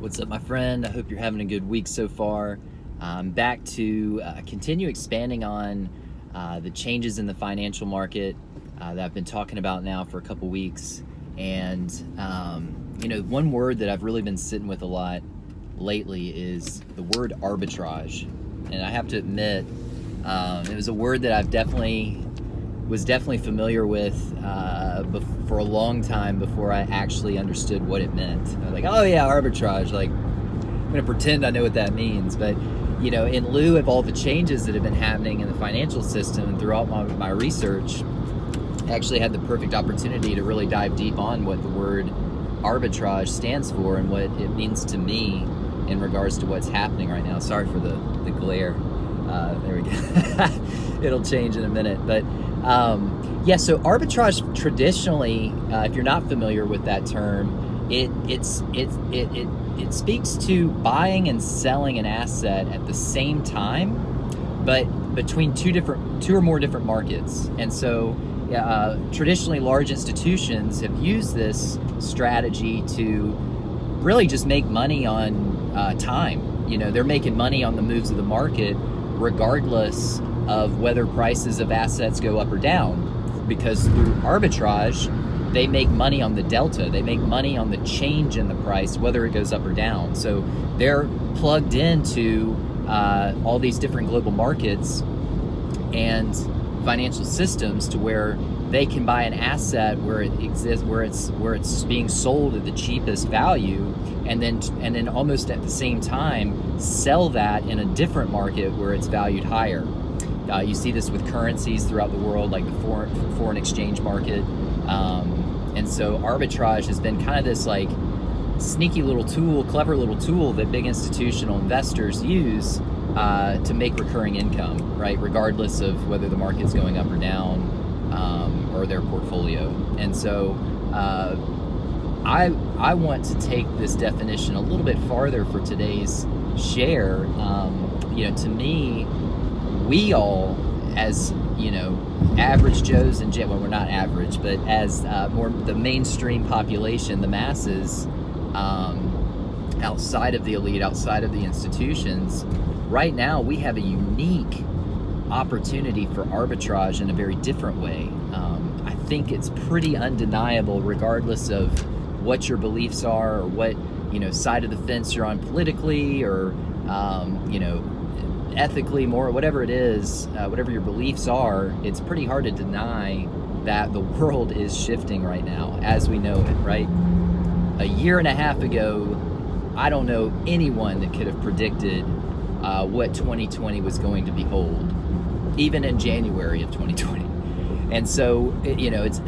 What's up, my friend? I hope you're having a good week so far. I'm back to continue expanding on the changes in the financial market that I've been talking about now for a couple weeks. And, one word that I've really been sitting with a lot lately is the word arbitrage. And I have to admit, it was a word that I've was definitely familiar with for a long time before I actually understood what it meant. I was like, oh yeah, arbitrage. Like, I'm gonna pretend I know what that means. But in lieu of all the changes that have been happening in the financial system and throughout my research, I actually had the perfect opportunity to really dive deep on what the word arbitrage stands for and what it means to me in regards to what's happening right now. Sorry for the glare. There we go. It'll change in a minute. But so arbitrage traditionally, if you're not familiar with that term, it speaks to buying and selling an asset at the same time, but between two or more different markets. And so traditionally large institutions have used this strategy to really just make money on time. They're making money on the moves of the market regardless of whether prices of assets go up or down, because through arbitrage they make money on the delta. They make money on the change in the price, whether it goes up or down. So they're plugged into all these different global markets and financial systems to where they can buy an asset where it exists, where it's being sold at the cheapest value, and then almost at the same time sell that in a different market where it's valued higher. You see this with currencies throughout the world, like the foreign exchange market. And so arbitrage has been kind of this like sneaky little tool, clever little tool that big institutional investors use to make recurring income, right? Regardless of whether the market's going up or down, or their portfolio. And so I want to take this definition a little bit farther for today's share. To me, we all, as average Joes and well, we're not average, but as more the mainstream population, the masses, outside of the elite, outside of the institutions, right now we have a unique opportunity for arbitrage in a very different way. I think it's pretty undeniable, regardless of what your beliefs are or what side of the fence you're on politically, or ethically, more whatever it is, whatever your beliefs are. It's pretty hard to deny that the world is shifting right now as we know it, right? A year and a half ago, I don't know anyone that could have predicted what 2020 was going to behold, even in January of 2020. And so, it's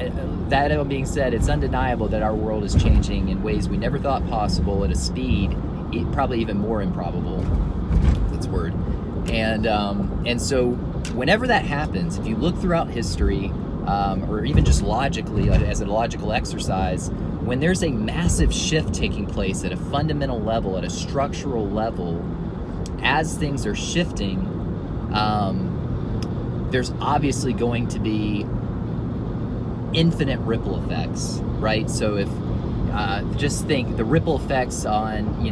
that all being said, it's undeniable that our world is changing in ways we never thought possible, at a speed probably even more improbable. That's a word. And so whenever that happens, if you look throughout history, or even just logically, as a logical exercise, when there's a massive shift taking place at a fundamental level, at a structural level, as things are shifting, there's obviously going to be infinite ripple effects, right? So if just think the ripple effects on,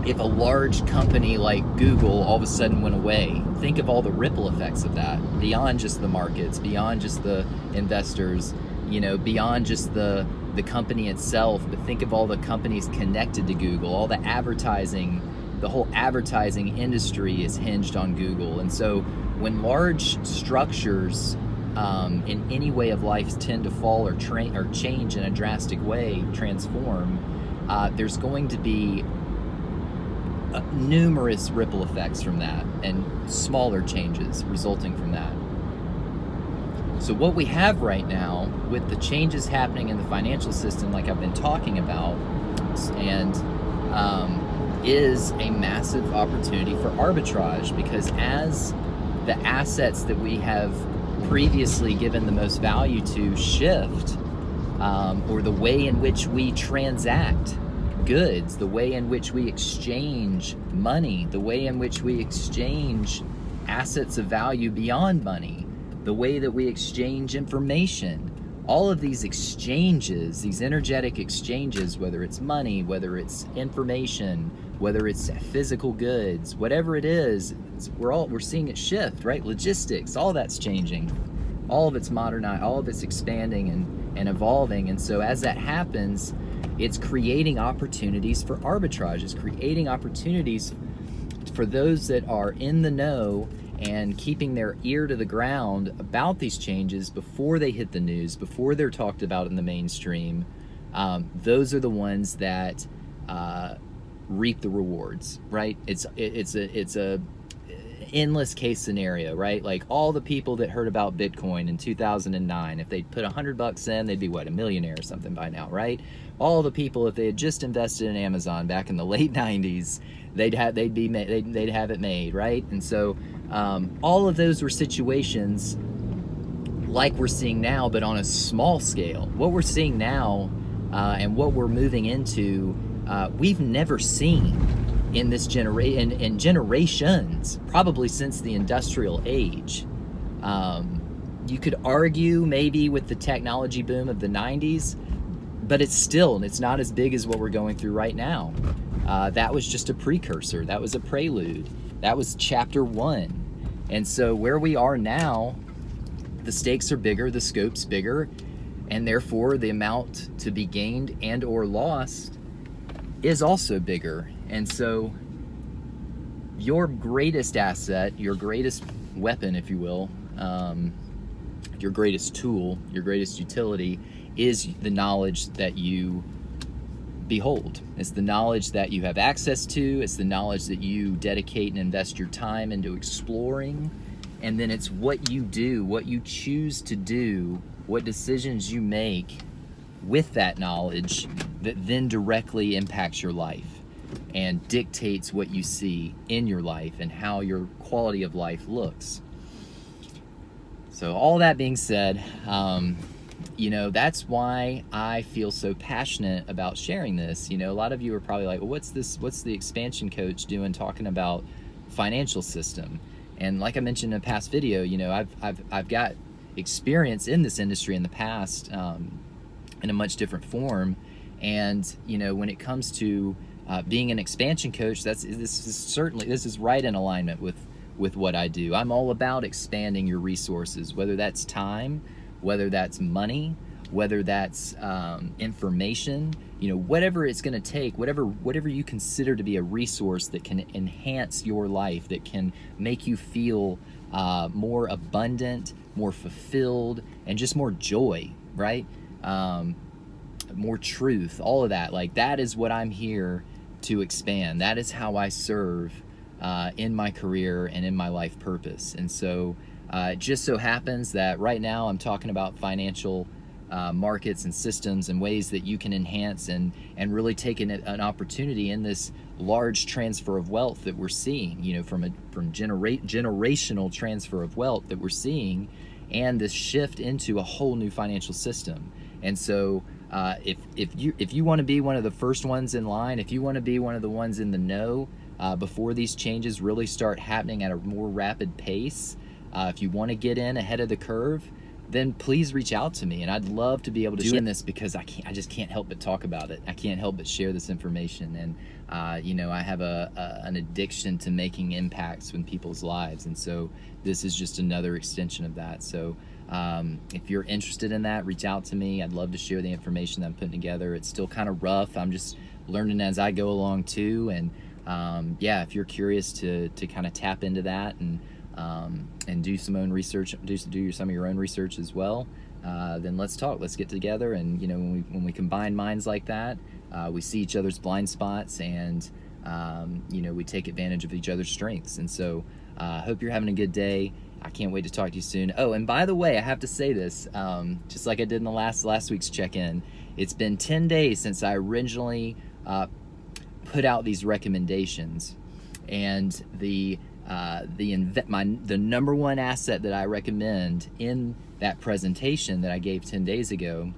if a large company like Google all of a sudden went away, think of all the ripple effects of that, beyond just the markets, beyond just the investors, beyond just the company itself, but think of all the companies connected to Google, all the advertising. The whole advertising industry is hinged on Google. And so when large structures in any way of life tend to fall or change in a drastic way, transform, there's going to be numerous ripple effects from that, and smaller changes resulting from that. So what we have right now, with the changes happening in the financial system like I've been talking about, and is a massive opportunity for arbitrage, because as the assets that we have previously given the most value to shift, or the way in which we transact goods, the way in which we exchange money, the way in which we exchange assets of value beyond money, the way that we exchange information, all of these exchanges, these energetic exchanges, whether it's money, whether it's information, whether it's physical goods, whatever it is, we're seeing it shift, right? Logistics, all that's changing, all of it's modernized, all of it's expanding and evolving. And so as that happens, it's creating opportunities for arbitrage. It's creating opportunities for those that are in the know and keeping their ear to the ground about these changes before they hit the news, before they're talked about in the mainstream. Those are the ones that reap the rewards, right? It's a endless case scenario, right? Like all the people that heard about Bitcoin in 2009, if they'd put $100 in, they'd be what, a millionaire or something by now, right? All the people, if they had just invested in Amazon back in the late 90s, they'd have it made, right? And so all of those were situations like we're seeing now, but on a small scale. What we're seeing now and what we're moving into, we've never seen in this generation, in generations, probably since the industrial age. You could argue maybe with the technology boom of the 90s, but it's not as big as what we're going through right now. That was just a precursor. That was a prelude. That was chapter 1. And so where we are now, the stakes are bigger, the scope's bigger, and therefore the amount to be gained and or lost is also bigger. And so your greatest asset, your greatest weapon, if you will, your greatest tool, your greatest utility is the knowledge that you behold. It's the knowledge that you have access to. It's the knowledge that you dedicate and invest your time into exploring. And then it's what you do, what you choose to do, what decisions you make with that knowledge that then directly impacts your life and dictates what you see in your life and how your quality of life looks. So all that being said, that's why I feel so passionate about sharing this. A lot of you are probably like, well, what's the expansion coach doing talking about financial system? And like I mentioned in a past video, I've got experience in this industry in the past in a much different form. And, when it comes to being an expansion coach, this is right in alignment with what I do. I'm all about expanding your resources, whether that's time, whether that's money, whether that's information, whatever it's going to take, whatever you consider to be a resource that can enhance your life, that can make you feel more abundant, more fulfilled, and just more joy, right? More truth, all of that. Like, that is what I'm here to expand. That is how I serve in my career and in my life purpose. And so it just so happens that right now I'm talking about financial markets and systems and ways that you can enhance and really take an opportunity in this large transfer of wealth that we're seeing, from generational transfer of wealth that we're seeing, and this shift into a whole new financial system. And so if you want to be one of the first ones in line, if you want to be one of the ones in the know before these changes really start happening at a more rapid pace, if you want to get in ahead of the curve, then please reach out to me. And I'd love to be able to share this, because I just can't help but talk about it. I can't help but share this information. And I have an addiction to making impacts in people's lives, and so this is just another extension of that. So if you're interested in that, reach out to me. I'd love to share the information that I'm putting together. It's still kind of rough. I'm just learning as I go along too. And if you're curious to kind of tap into that and do some own research, do some of your own research as well, then let's talk. Let's get together. And when we combine minds like that, we see each other's blind spots, and we take advantage of each other's strengths. And so I hope you're having a good day. I can't wait to talk to you soon. Oh, and by the way, I have to say this, just like I did in the last week's check-in. It's been 10 days since I originally put out these recommendations, and the number one asset that I recommend in that presentation that I gave 10 days ago,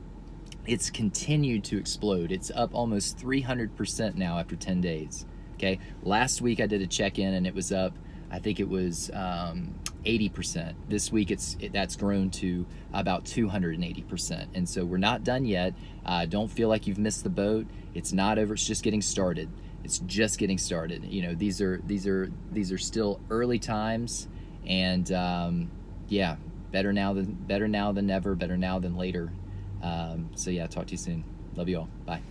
it's continued to explode. It's up almost 300% now after 10 days. Okay, last week I did a check-in and it was up I think it was 80%. This week that's grown to about 280%. And so we're not done yet. Don't feel like you've missed the boat. It's not over. It's just getting started. It's just getting started. You know, these are still early times, and yeah, better now than never. Better now than later. So yeah, talk to you soon. Love you all. Bye.